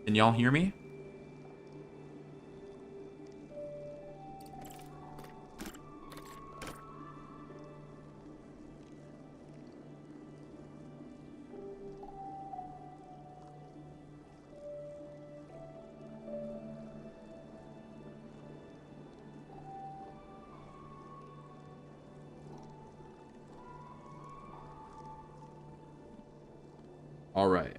Can y'all hear me? All right.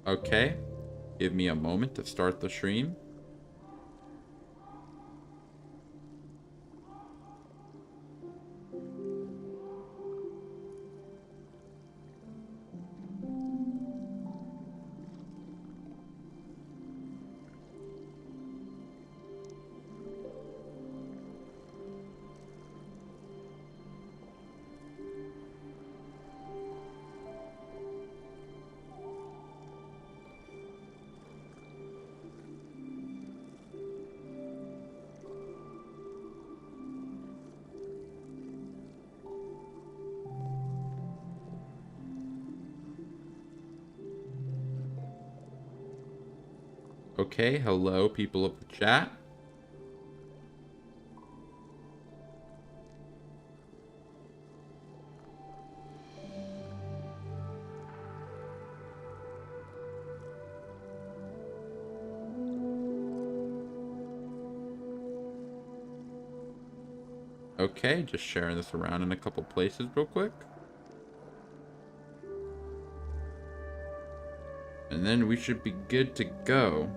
Okay. Give me a moment to start the stream. Okay, hello, people of the chat. Okay, just sharing this around in a couple places real quick. And then we should be good to go.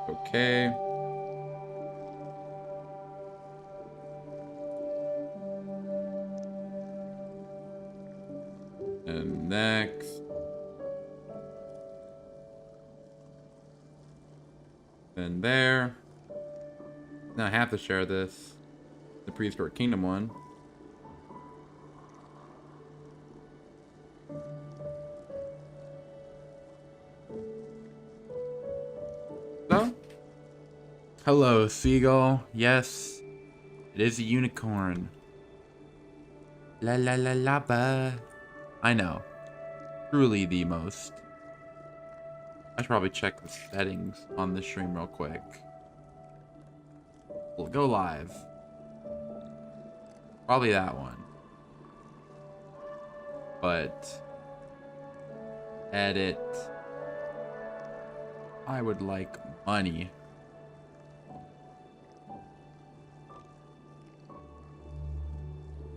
Okay. And next. And there. Now I have to share this. The Prehstoric Kingdom one. So. Hello, Seagull. Yes. It is a unicorn. La la la la ba. I know. Truly the most. I should probably check the settings on this stream real quick. We'll go live. Probably that one. But edit. I would like money.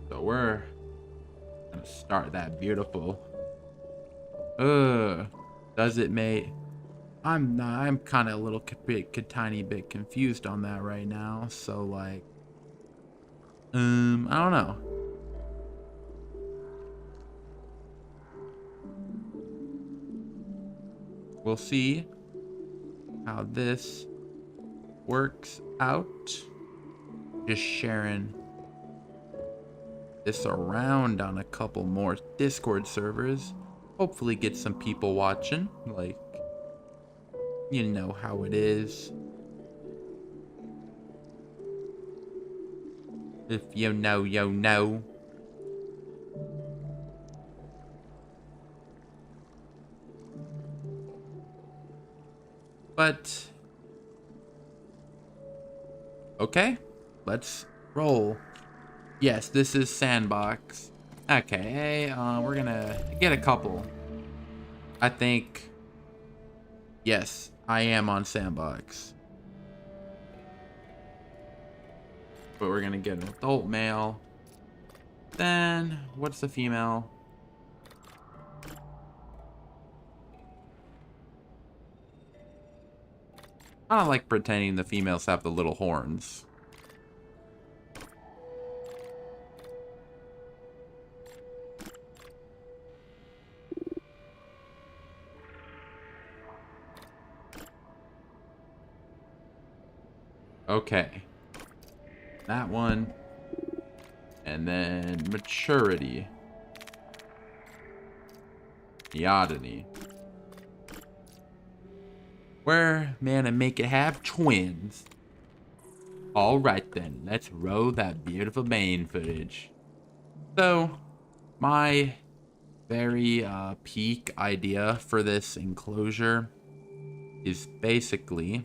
So we're gonna start that beautiful. Does it, mate? I'm kind of a little tiny bit confused on that right now. So like, I don't know. We'll see how this works out. Just sharing this around on a couple more Discord servers. Hopefully get some people watching. Like, you know how it is. If you know, you know. But okay, let's roll. Yes, this is Sandbox. Okay, we're gonna get a couple. I think, yes, I am on Sandbox. But we're gonna get an adult male. Then, what's the female? I don't like pretending the females have the little horns. Okay. That one. And then maturity. Neoteny. Where, man, and make it have twins. Alright then, let's roll that beautiful main footage. So, my very peak idea for this enclosure is basically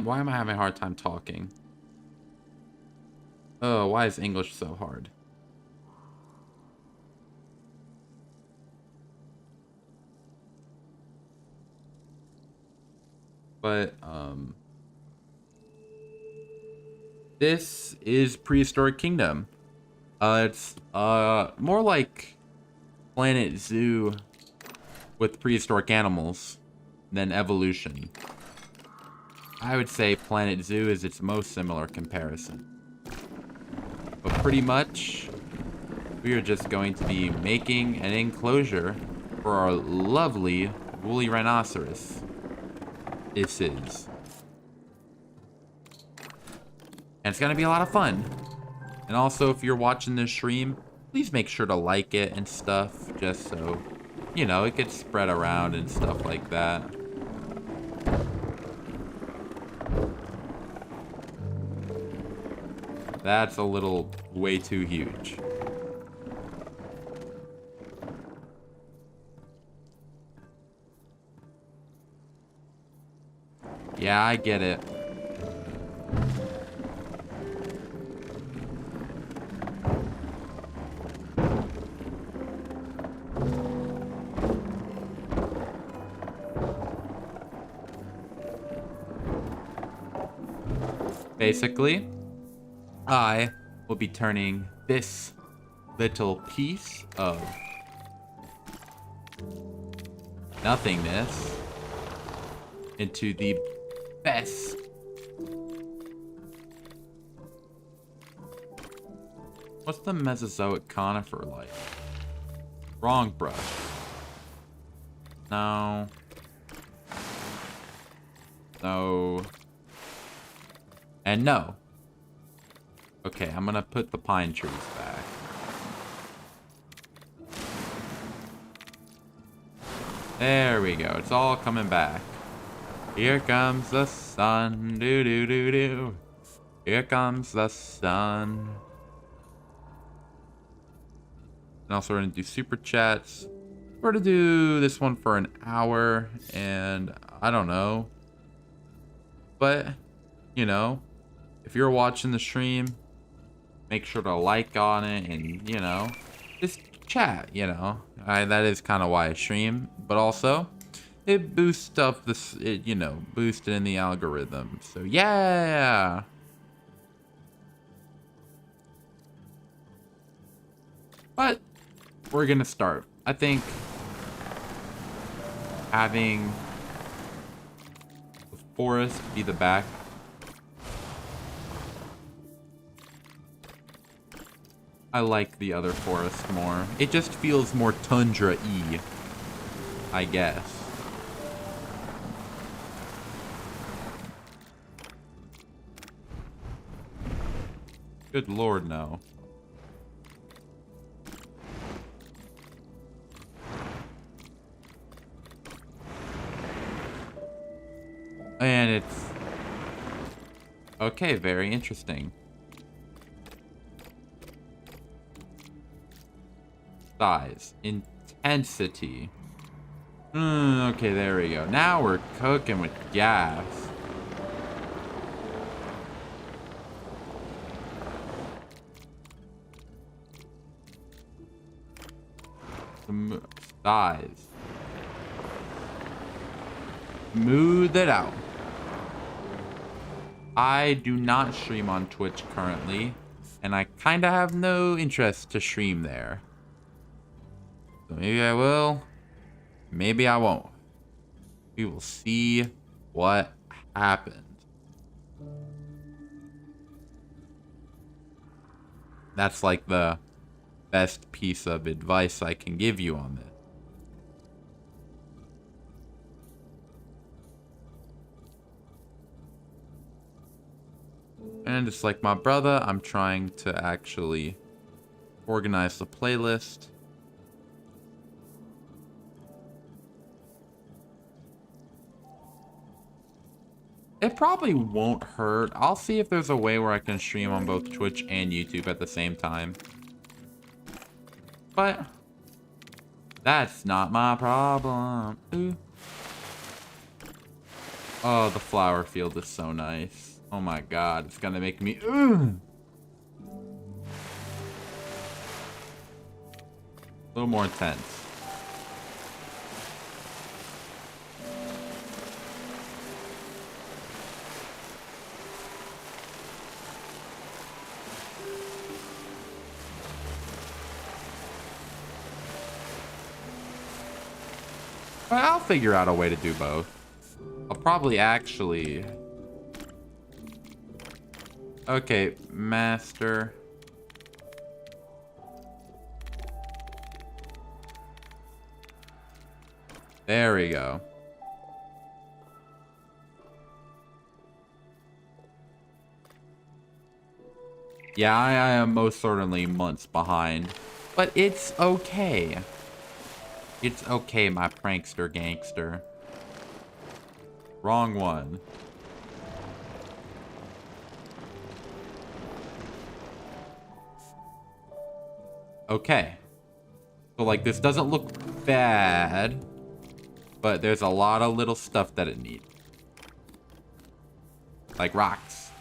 why am I having a hard time talking? Oh, why is English so hard? But this is Prehstoric Kingdom. It's more like Planet Zoo with prehistoric animals than evolution. I would say Planet Zoo is its most similar comparison. But pretty much, we are just going to be making an enclosure for our lovely woolly rhinoceros. This is. And it's going to be a lot of fun. And also, if you're watching this stream, please make sure to like it and stuff, just so, you know, it gets spread around and stuff like that. That's a little way too huge. Yeah, I get it. Basically, I will be turning this little piece of nothingness into the best. What's the Mesozoic conifer like? Wrong brush. No. No. And no. Okay, I'm gonna put the pine trees back. There we go. It's all coming back. Here comes the sun. Do do do do. Here comes the sun. And also we're gonna do super chats. We're gonna do this one for an hour, and I don't know. But, you know, if you're watching the stream, make sure to like on it and, you know, just chat, you know. That is kind of why I stream, but also it boosts stuff, you know, boosted in the algorithm. So yeah. But we're gonna start. I think having the forest be the back. I like the other forest more. It just feels more tundra-y, I guess. Good lord, no. And it's... okay, very interesting. Size. Intensity. Okay, there we go. Now we're cooking with gas. Size. Smooth it out. I do not stream on Twitch currently, and I kind of have no interest to stream there. So maybe I will, maybe I won't. We will see what happens. That's like the best piece of advice I can give you on this. And just like my brother, I'm trying to actually organize the playlist. It probably won't hurt. I'll see if there's a way where I can stream on both Twitch and YouTube at the same time. But that's not my problem. Ooh. Oh, the flower field is so nice. Oh my god, it's gonna make me... A little more intense. I'll figure out a way to do both. I'll probably actually... Okay, master. There we go. Yeah, I am most certainly months behind. But it's okay. It's okay, my prankster gangster. Wrong one. Okay. So, like, this doesn't look bad, but there's a lot of little stuff that it needs. Like rocks.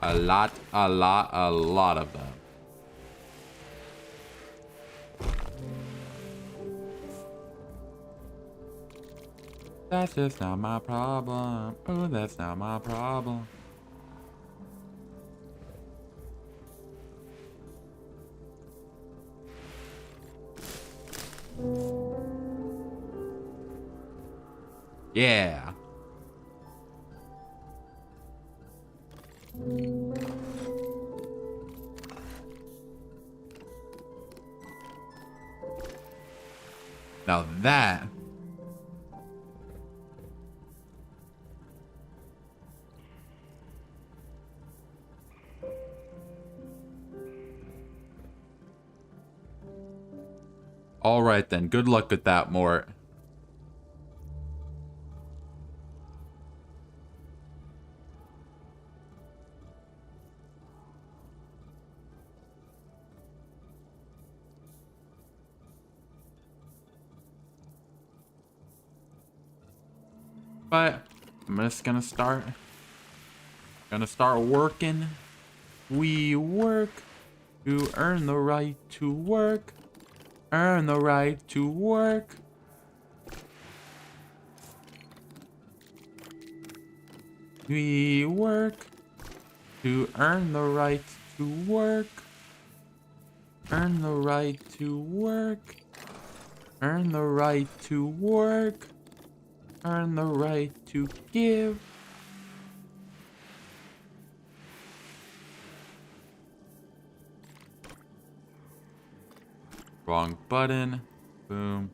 A lot of them. That's just not my problem. Oh, that's not my problem. Yeah. Now that... All right then. Good luck with that, Mort. But I'm just gonna start working. We work to earn the right to work. Earn the right to work. We work to earn the right to work. Earn the right to work. Earn the right to work. Earn the right to give. Wrong button. Boom.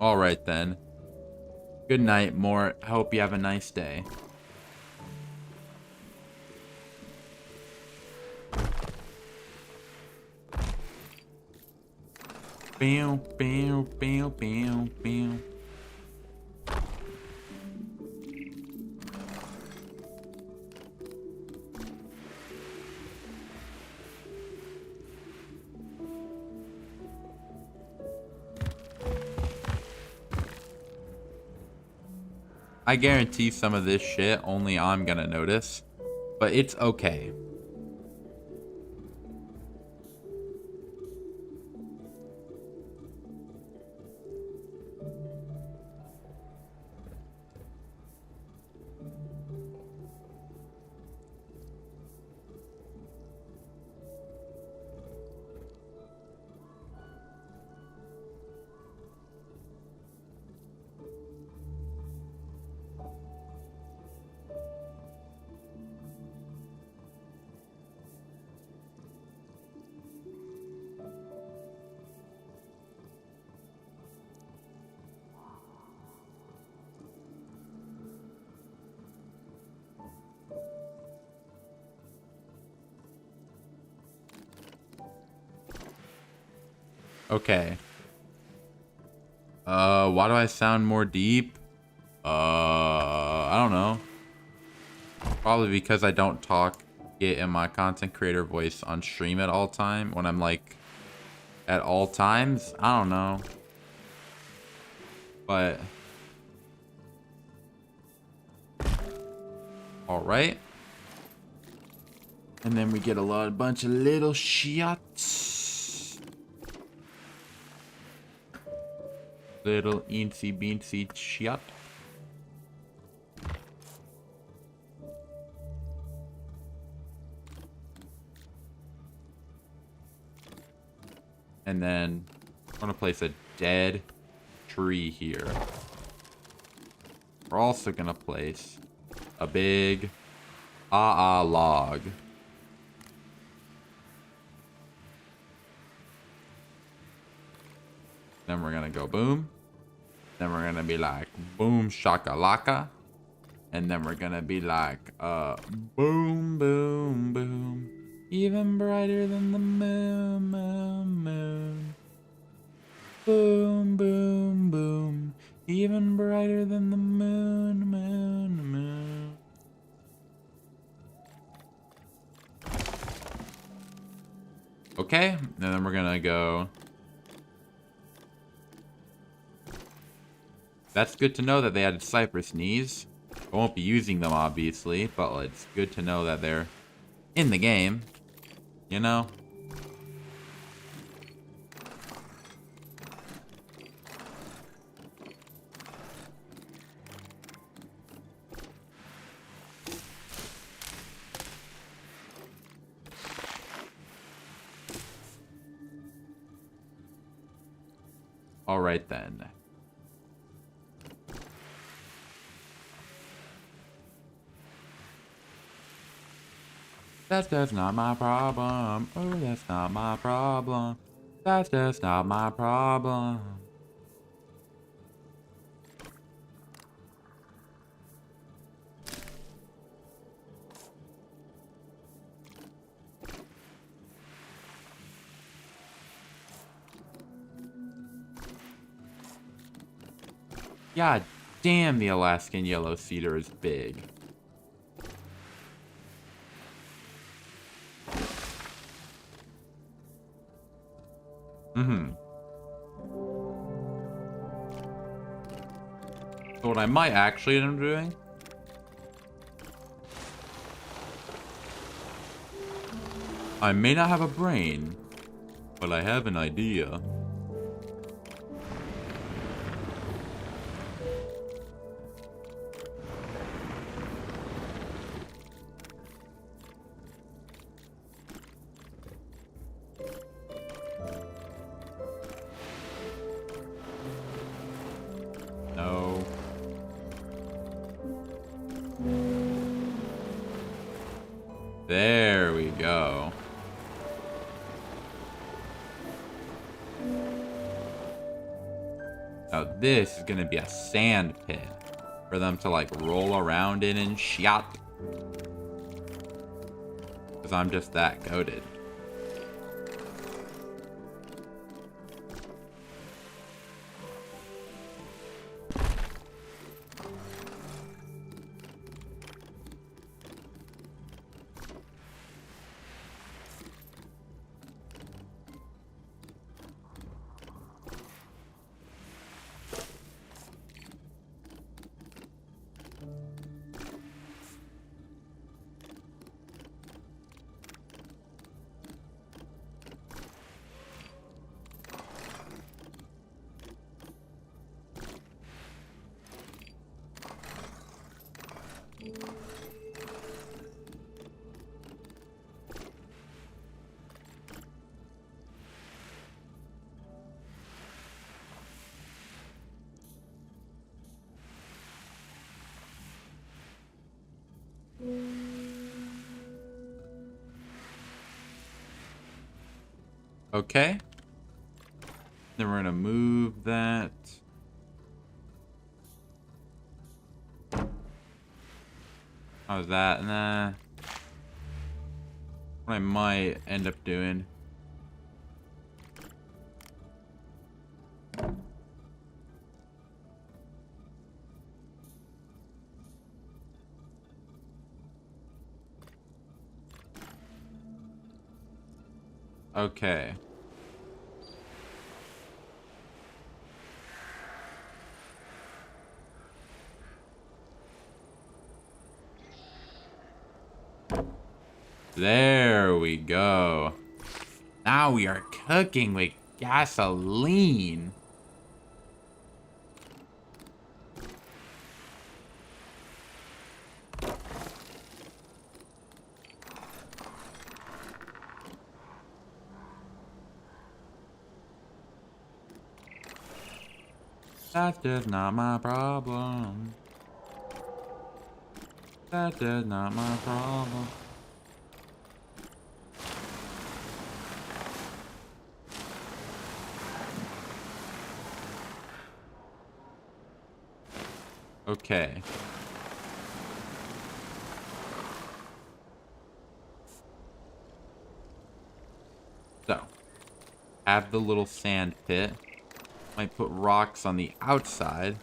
All right then. Good night, Mort. I hope you have a nice day. Bam, bam, bam, bam, bam. I guarantee some of this shit only I'm gonna notice. But it's okay. Okay. Why do I sound more deep? I don't know. Probably because I don't talk it in my content creator voice on stream at all time. When I'm like, at all times? I don't know. But... Alright. And then we get a bunch of little shots. Little eensy beensy shot. And then I'm gonna place a dead tree here. We're also gonna place a big log. Then we're gonna go boom. Then we're gonna be like boom shakalaka. And then we're gonna be like boom boom boom. Even brighter than the moon, moon, moon. Boom boom boom. Even brighter than the moon, moon, moon. Okay, and then we're gonna go. That's good to know that they added cypress knees. I won't be using them, obviously, but it's good to know that they're in the game. You know? Alright then. That's just not my problem. Oh, that's not my problem. That's just not my problem. God damn, the Alaskan yellow cedar is big. So what I might actually end up doing... I may not have a brain, but I have an idea. No. There we go. Now this is gonna be a sand pit for them to like roll around in and shit. Because I'm just that goated. Okay. Then we're gonna move that. How's that? Nah. What I might end up doing. Okay. There we go. Now we are cooking with gasoline. That's just not my problem. That's just not my problem. Okay. So, have the little sand pit. Might put rocks on the outside.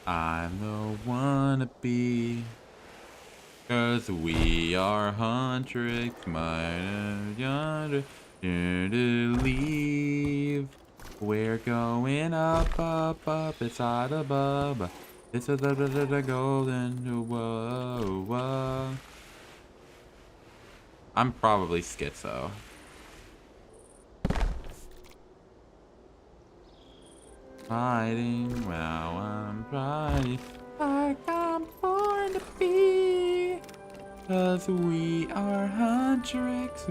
I'm the wannabe. 'Cause we are huntrix, might yonder to leave. We're going up, up, up, it's hot above. This is the golden, whoa, whoa. I'm probably schizo. Fighting while I'm trying, like I'm born to be. 'Cause we are huntrix,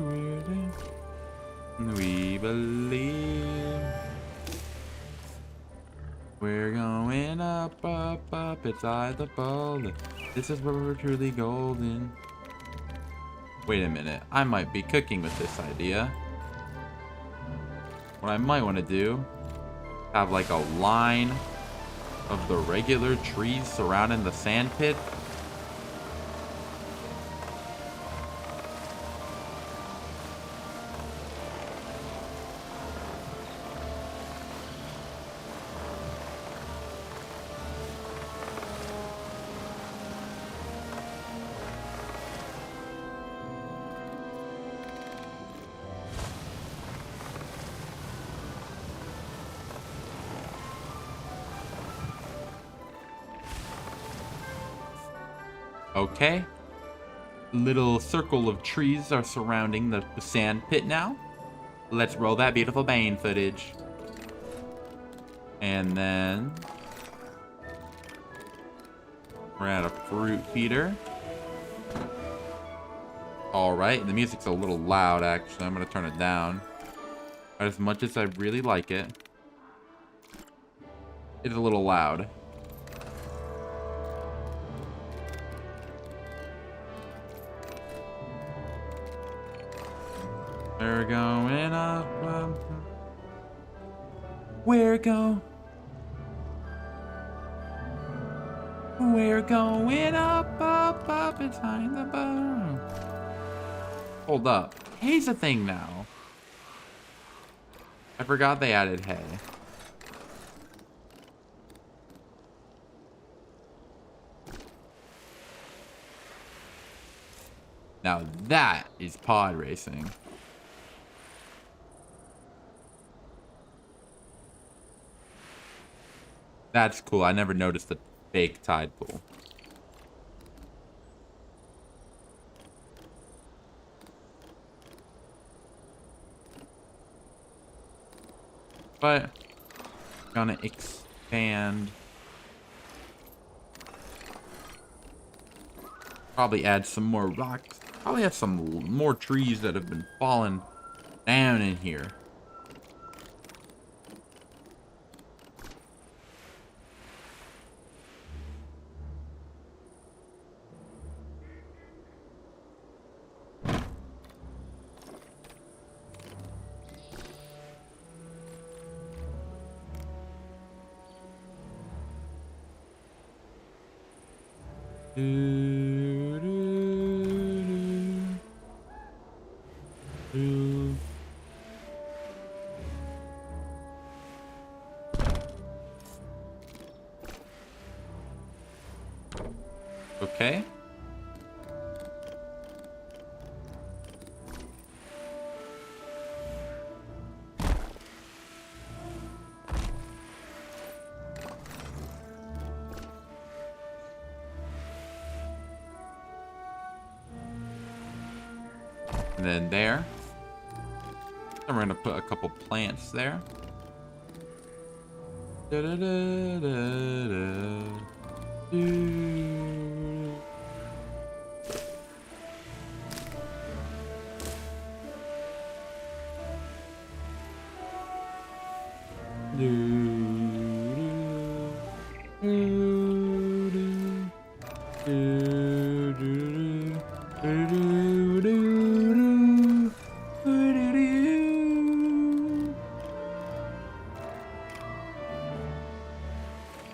we believe. We're going up, up, up, it's the bowl. This is where we're truly golden. Wait a minute, I might be cooking with this idea. What I might want to do, have like a line of the regular trees surrounding the sand pit. Okay. Little circle of trees are surrounding the sand pit now. Let's roll that beautiful Bane footage. And then we're at a fruit feeder. Alright, the music's a little loud actually. I'm gonna turn it down. As much as I really like it, it's a little loud. We're going up, up. We're going up, up, up. It's high in the bar. Hold up. Hay's a thing now. I forgot they added hay. Now that is pod racing. That's cool. I never noticed the fake tide pool. But gonna expand. Probably add some more rocks. Probably have some more trees that have been falling down in here. Do, do, do, do. Okay. And then there. And we're gonna put a couple plants there. Da, da, da, da, da. Do.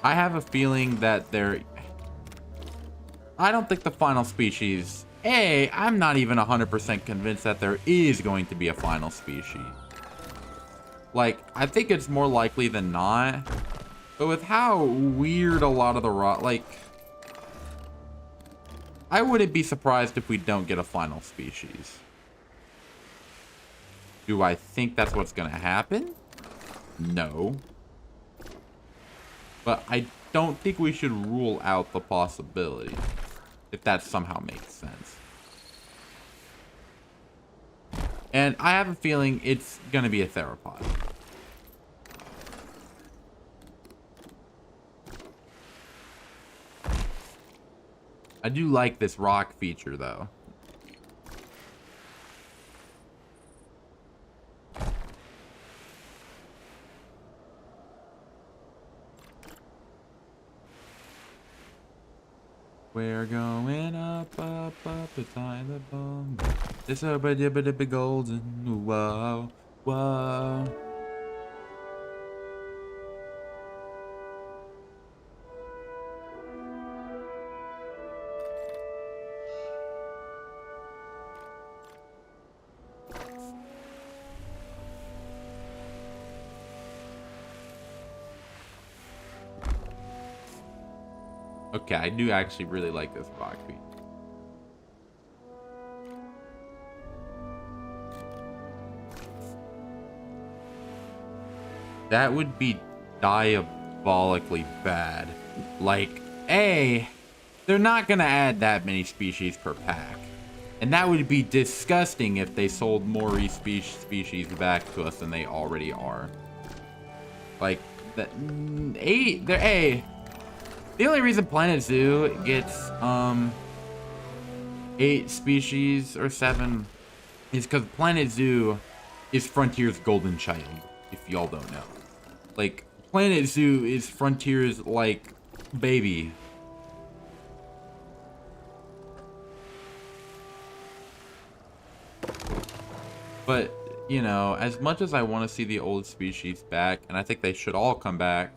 I have a feeling that I don't think the final species... I'm not even 100% convinced that there is going to be a final species. Like, I think it's more likely than not. But with how weird a lot of the rock... Like, I wouldn't be surprised if we don't get a final species. Do I think that's what's going to happen? No. But I don't think we should rule out the possibility, if that somehow makes sense. And I have a feeling it's going to be a theropod. I do like this rock feature, though. We're going up, up, up, beside the bone. It's a bit golden. Whoa, whoa. Okay, I do actually really like this rock feature. That would be diabolically bad. Like, they're not gonna add that many species per pack. And that would be disgusting if they sold more species back to us than they already are. Like, the only reason Planet Zoo gets 8 species or 7 is because Planet Zoo is Frontier's golden child, if y'all don't know. Like, Planet Zoo is Frontier's, like, baby. But, you know, as much as I want to see the old species back, and I think they should all come back,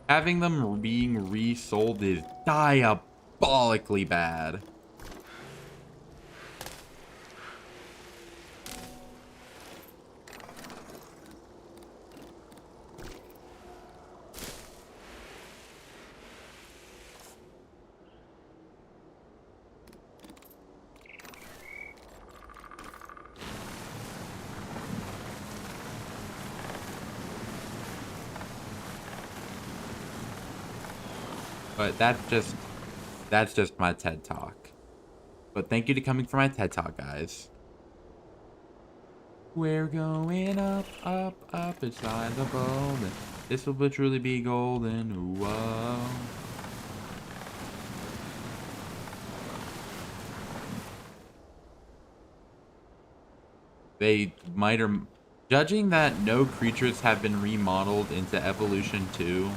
having them being resold is diabolically bad. But that's just my TED Talk. But thank you to coming for my TED Talk, guys. We're going up, up, up inside the bowl. This will truly be golden. Whoa. They might or... Judging that no creatures have been remodeled into Evolution 2...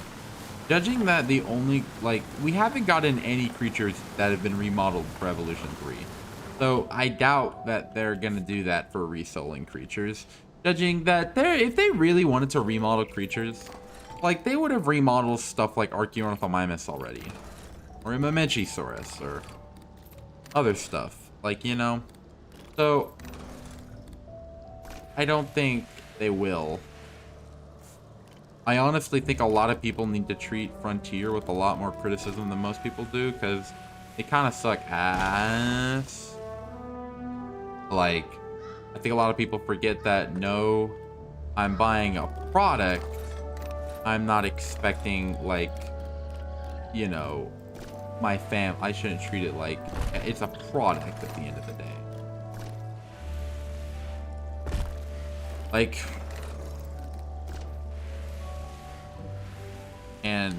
Judging that the only, like, we haven't gotten any creatures that have been remodeled for Evolution 3. So I doubt that they're going to do that for reselling creatures. Judging that if they really wanted to remodel creatures, like, they would have remodeled stuff like Archaeornithomimus already. or a Mamenchisaurus or other stuff. Like, you know? So, I don't think they will. I honestly think a lot of people need to treat Frontier with a lot more criticism than most people do, because they kind of suck ass. Like, I think a lot of people forget that, no, I'm buying a product. I'm not expecting, like, you know, I shouldn't treat it like it's a product at the end of the day. Like, and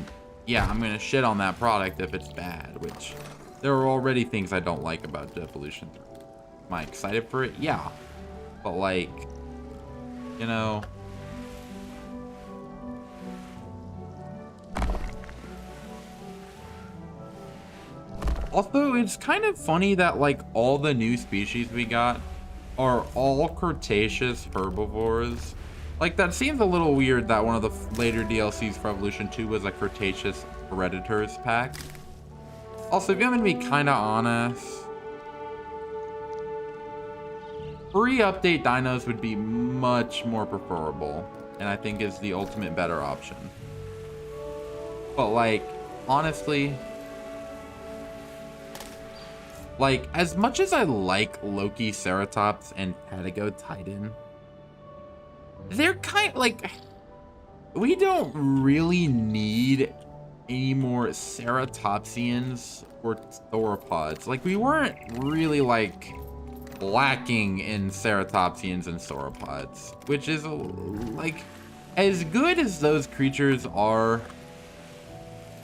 yeah, I'm gonna shit on that product if it's bad, which there are already things I don't like about Devolution 3. Am I excited for it? Yeah. But like, you know, also, it's kind of funny that like all the new species we got are all Cretaceous herbivores. Like, that seems a little weird that one of the later DLCs for Evolution 2 was a Cretaceous Predators pack. Also, if I'm gonna be kind of honest, free update dinos would be much more preferable, and I think is the ultimate better option. But like, honestly, like, as much as I like Loki Ceratops and Patago Titan, they're kind of like, we don't really need any more Ceratopsians or Sauropods. Like, we weren't really like lacking in Ceratopsians and Sauropods, which is like, as good as those creatures are,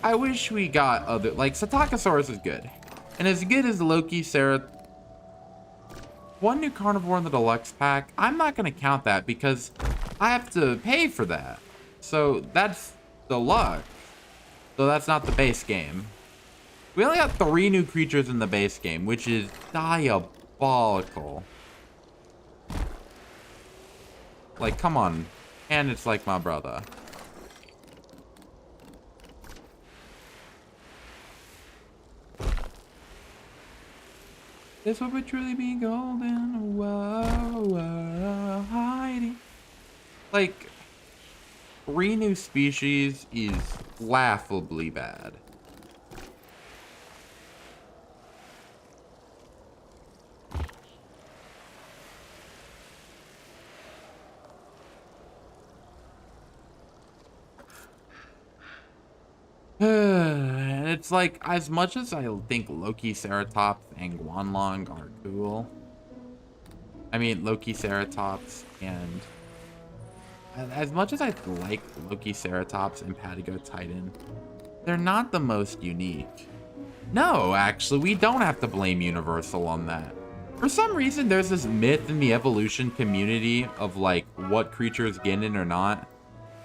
I wish we got other, like, Psittacosaurus is good. And as good as Loki, one new carnivore in the deluxe pack, I'm not going to count that because I have to pay for that. So that's deluxe. So that's not the base game. We only got 3 new creatures in the base game, which is diabolical. Like, come on. And it's like my brother. This would truly be golden. Whoa, whoa, hiding. Like, 3 new species is laughably bad. It's like, as much as I think Loki Ceratops and Guanlong are cool, I mean Loki Ceratops, and as much as I like Loki Ceratops and Patago Titan, they're not the most unique. No, actually, we don't have to blame Universal on that. For some reason, there's this myth in the evolution community of like what creatures get in or not,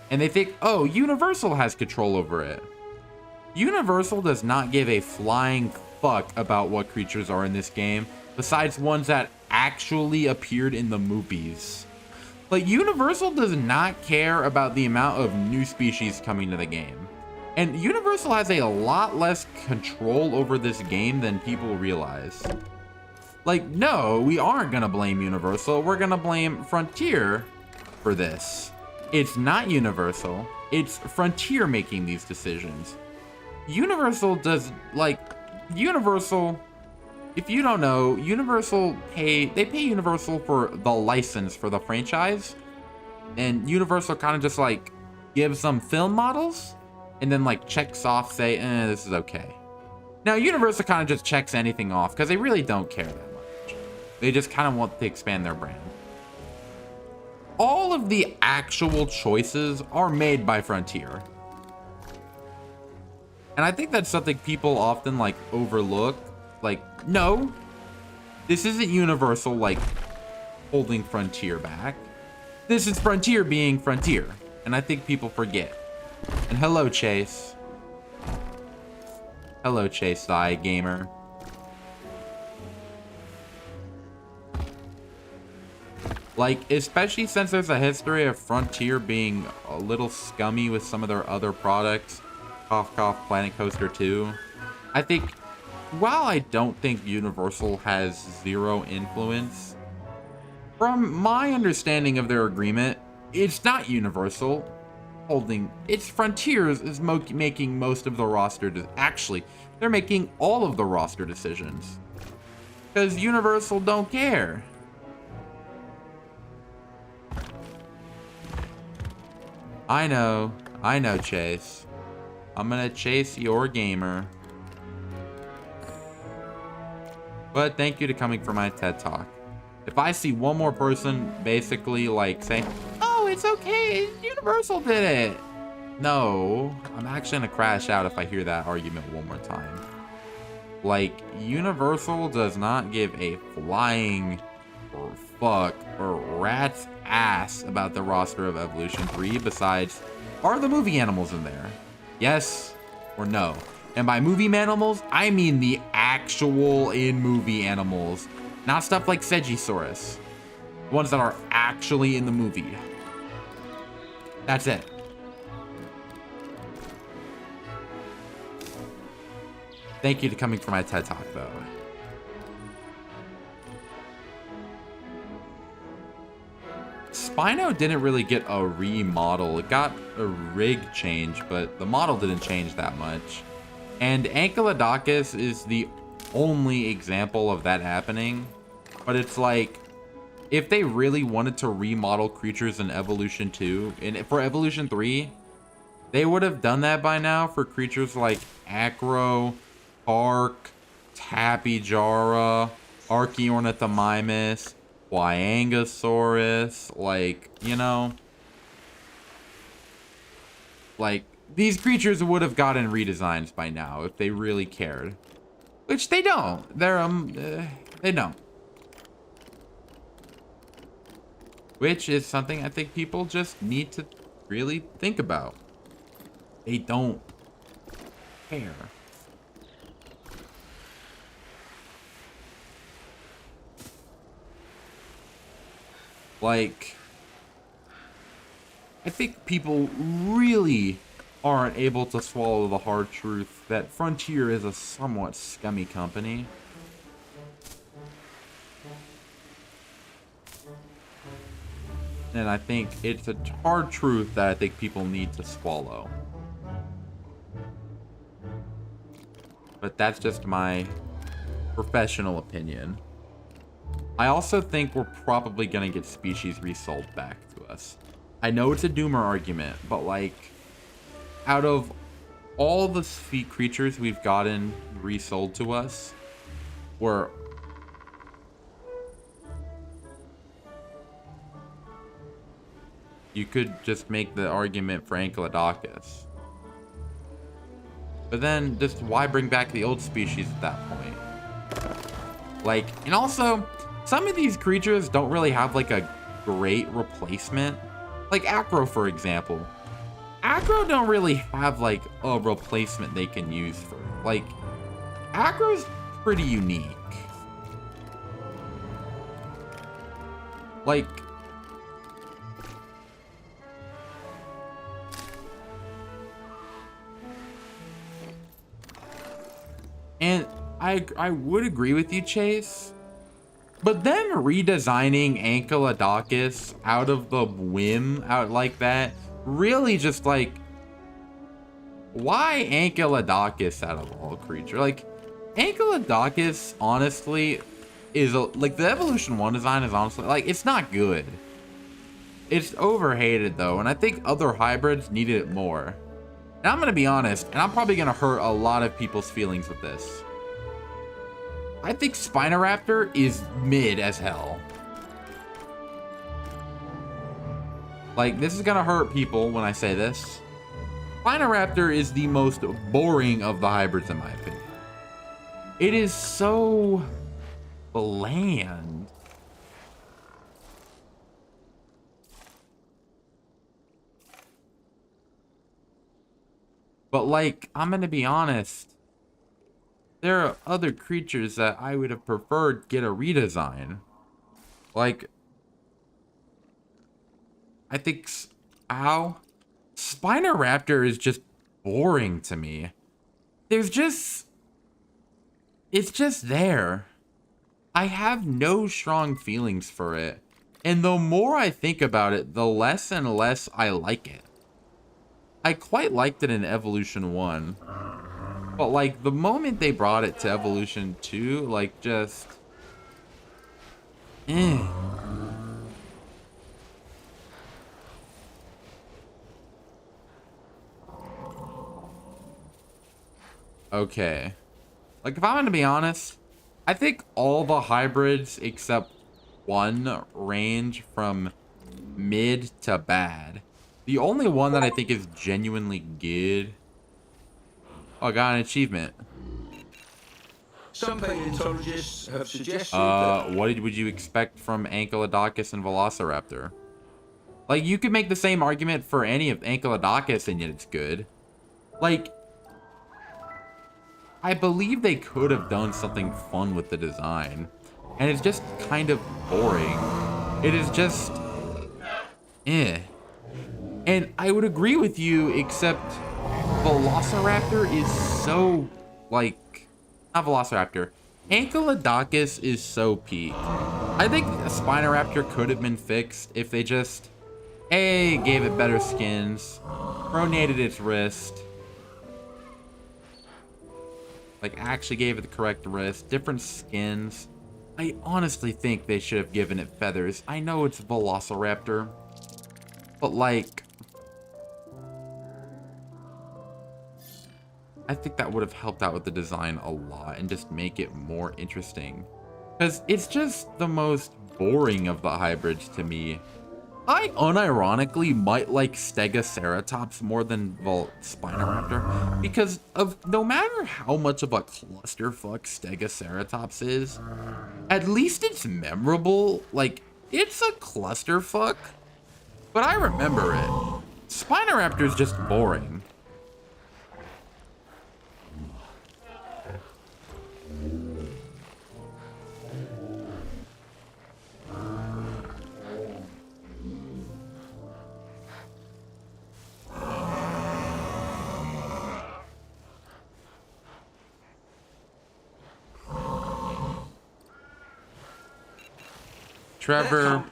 and they think, oh, Universal has control over it. Universal does not give a flying fuck about what creatures are in this game, besides ones that actually appeared in the movies. Like, Universal does not care about the amount of new species coming to the game. And Universal has a lot less control over this game than people realize. Like, no, we aren't gonna blame Universal. We're gonna blame Frontier for this. It's not Universal. It's Frontier making these decisions. Universal does, like, Universal, if you don't know, they pay Universal for the license for the franchise, and Universal kind of just like gives them film models and then like checks off, say, this is okay. Now Universal kind of just checks anything off because they really don't care that much. They just kind of want to expand their brand. All of the actual choices are made by Frontier. And I think that's something people often like overlook. Like, no, this isn't Universal like holding Frontier back. This is Frontier being Frontier. And I think people forget. And hello, Chase. Hello, Chase, the gamer. Like, especially since there's a history of Frontier being a little scummy with some of their other products. Cough, cough, Planet Coaster 2. I think, while I don't think Universal has zero influence, from my understanding of their agreement, it's not Universal holding, it's Frontiers is making most of the roster. Actually, they're making all of the roster decisions. Because Universal don't care. I know, Chase. I'm gonna chase your gamer. But thank you to coming for my TED Talk. If I see one more person basically like saying, oh, it's okay, Universal did it. No, I'm actually gonna crash out if I hear that argument one more time. Like, Universal does not give a flying or fuck or rat's ass about the roster of Evolution 3 besides, are the movie animals in there? Yes or no? And by movie animals, I mean the actual in-movie animals. Not stuff like Segisaurus. The ones that are actually in the movie. That's it. Thank you to coming for my TED Talk, though. Spino didn't really get a remodel. It got a rig change, but the model didn't change that much. And Ankylodocus is the only example of that happening. But it's like, if they really wanted to remodel creatures in Evolution 2, and for Evolution 3, they would have done that by now for creatures like Acro, Park, Tapijara, Archaeornithomimus, Wyangosaurus, like, you know, like, these creatures would have gotten redesigns by now if they really cared. Which they don't. They don't. Which is something I think people just need to really think about. They don't care. Like, I think people really aren't able to swallow the hard truth that Frontier is a somewhat scummy company. And I think it's a hard truth that I think people need to swallow. But that's just my professional opinion. I also think we're probably gonna get species resold back to us. I know it's a doomer argument, but like, out of all the creatures we've gotten resold to us, you could just make the argument for Ankylodocus. But then, just why bring back the old species at that point? Like, and also, some of these creatures don't really have like a great replacement. Like Acro, for example. Acro don't really have like a replacement they can use for. Like, Acro's pretty unique. Like, and I would agree with you, Chase. But them redesigning Ankylodocus out of the whim, out like that, really just like, why Ankylodocus out of all creatures? Like, Ankylodocus, honestly, is like, the Evolution 1 design is honestly, like, it's not good. It's overhated, though, and I think other hybrids needed it more. And I'm gonna be honest, and I'm probably gonna hurt a lot of people's feelings with this. I think Spinoraptor is mid as hell. Like, this is gonna hurt people when I say this. Spinoraptor is the most boring of the hybrids in my opinion. It is so bland. But like, I'm gonna be honest. There are other creatures that I would have preferred get a redesign. Like, I think, Spinoraptor is just boring to me. There's just, it's just there. I have no strong feelings for it. And the more I think about it, the less and less I like it. I quite liked it in Evolution 1. But, like, the moment they brought it to Evolution 2, like, just... Eh. Okay. Like, if I'm gonna be honest, I think all the hybrids except one range from mid to bad. The only one that I think is genuinely good... Oh, I got an achievement. Some paleontologists have suggested that... What would you expect from Ankylodocus and Velociraptor? Like, you could make the same argument for any of Ankylodocus and yet it's good. Like, I believe they could have done something fun with the design. And it's just kind of boring. It is just... eh. And I would agree with you, except Velociraptor is so, like... Not Velociraptor. Ankylodocus is so peak. I think a Spinoraptor could have been fixed if they just... A, gave it better skins. Pronated its wrist. Like, actually gave it the correct wrist. Different skins. I honestly think they should have given it feathers. I know it's Velociraptor. But, like... I think that would have helped out with the design a lot and just make it more interesting. Because it's just the most boring of the hybrids to me. I unironically might like Stegoceratops more than Spinoraptor because of no matter how much of a clusterfuck Stegoceratops is, at least it's memorable. Like, it's a clusterfuck, but I remember it. Spinoraptor's just boring. Trevor,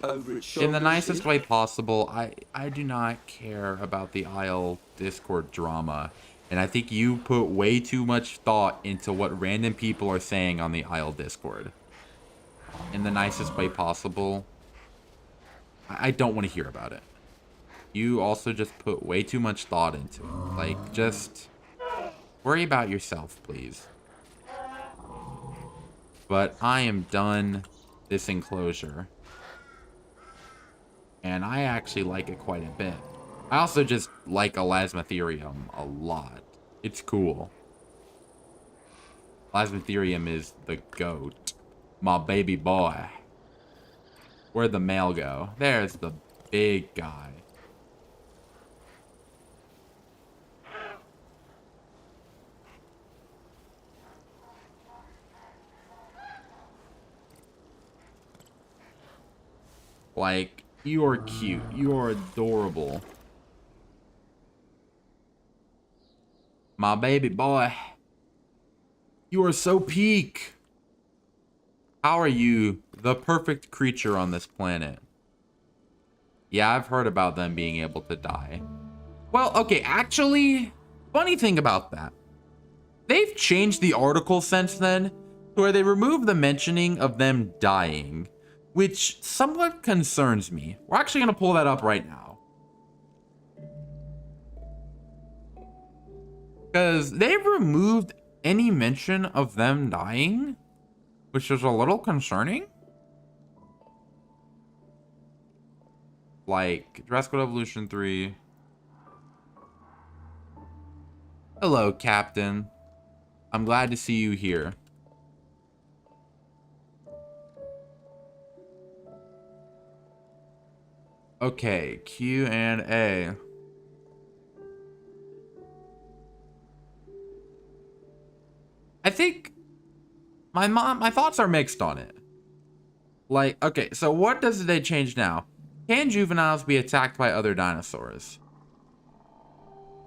in the nicest way possible, I do not care about the Isle Discord drama. And I think you put way too much thought into what random people are saying on the Isle Discord. In the nicest way possible, I don't want to hear about it. You also just put way too much thought into it. Like, just worry about yourself, please. But I am done this enclosure. And I actually like it quite a bit. I also just like Elasmotherium a lot. It's cool. Elasmotherium is the goat. My baby boy. Where'd the male go? There's the big guy. Like, you are cute. You are adorable. My baby boy. You are so peak. How are you the perfect creature on this planet? Yeah, I've heard about them being able to die. Well, okay, actually, funny thing about that. They've changed the article since then to where they removed the mentioning of them dying, which somewhat concerns me. We're actually going to pull that up right now. Because they've removed any mention of them dying, which is a little concerning. Like, Jurassic World Evolution 3. Hello, Captain. I'm glad to see you here. Okay, Q and A. I think my thoughts are mixed on it. Like, okay, so what does they change now? Can juveniles be attacked by other dinosaurs?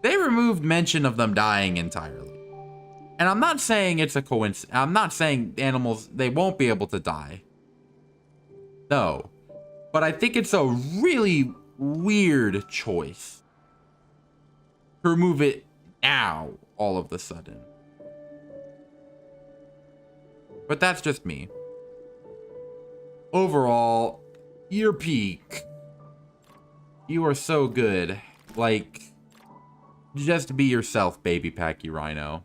They removed mention of them dying entirely. And I'm not saying it's a coincidence. I'm not saying animals, they won't be able to die. No. But I think it's a really weird choice to remove it now, all of a sudden. But that's just me. Overall, your peak. You are so good. Like, just be yourself, baby Packy Rhino.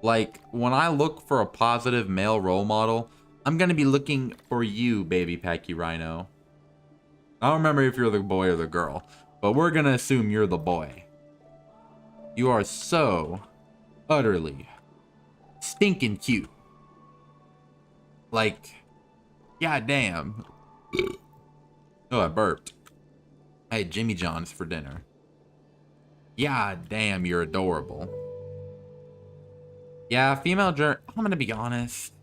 Like, when I look for a positive male role model, I'm gonna be looking for you, baby Packy Rhino. I don't remember if you're the boy or the girl, but we're gonna assume you're the boy. You are so utterly stinking cute. Like, goddamn. Oh, I burped. I had Jimmy John's for dinner. God damn, you're adorable. Yeah, I'm gonna be honest.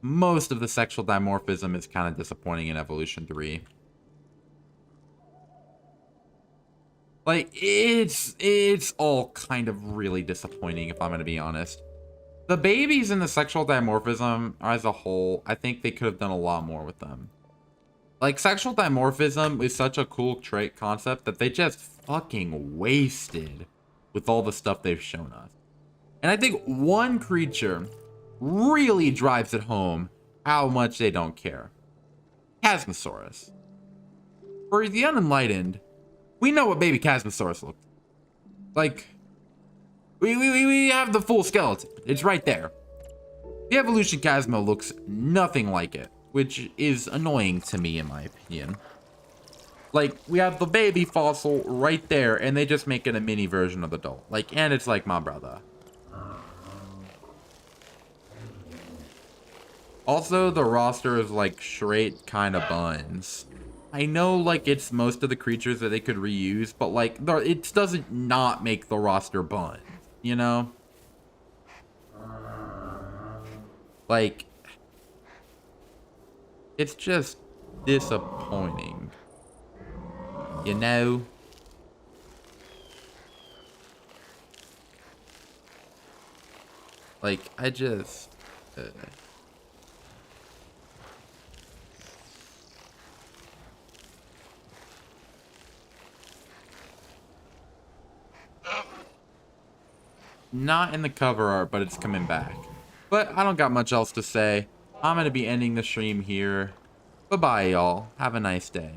Most of the sexual dimorphism is kind of disappointing in Evolution 3. Like, it's all kind of really disappointing, if I'm gonna be honest. The babies in the sexual dimorphism as a whole, I think they could have done a lot more with them. Like, sexual dimorphism is such a cool trait concept that they just fucking wasted with all the stuff they've shown us. And I think one creature really drives it home how much they don't care. Chasmosaurus. For the unenlightened, we know what baby Chasmosaurus looked like. We have the full skeleton. It's right there. The evolution Chasmo looks nothing like it, which is annoying to me in my opinion. Like, we have the baby fossil right there, and they just make it a mini version of the doll. Like, and it's like my brother. Also, the roster is like straight kind of buns. I know, like, it's most of the creatures that they could reuse, but like, it doesn't not make the roster bun, you know? Like, it's just disappointing, you know? Like, I just... Not in the cover art, but it's coming back. But I don't got much else to say. I'm going to be ending the stream here. Bye-bye, y'all. Have a nice day.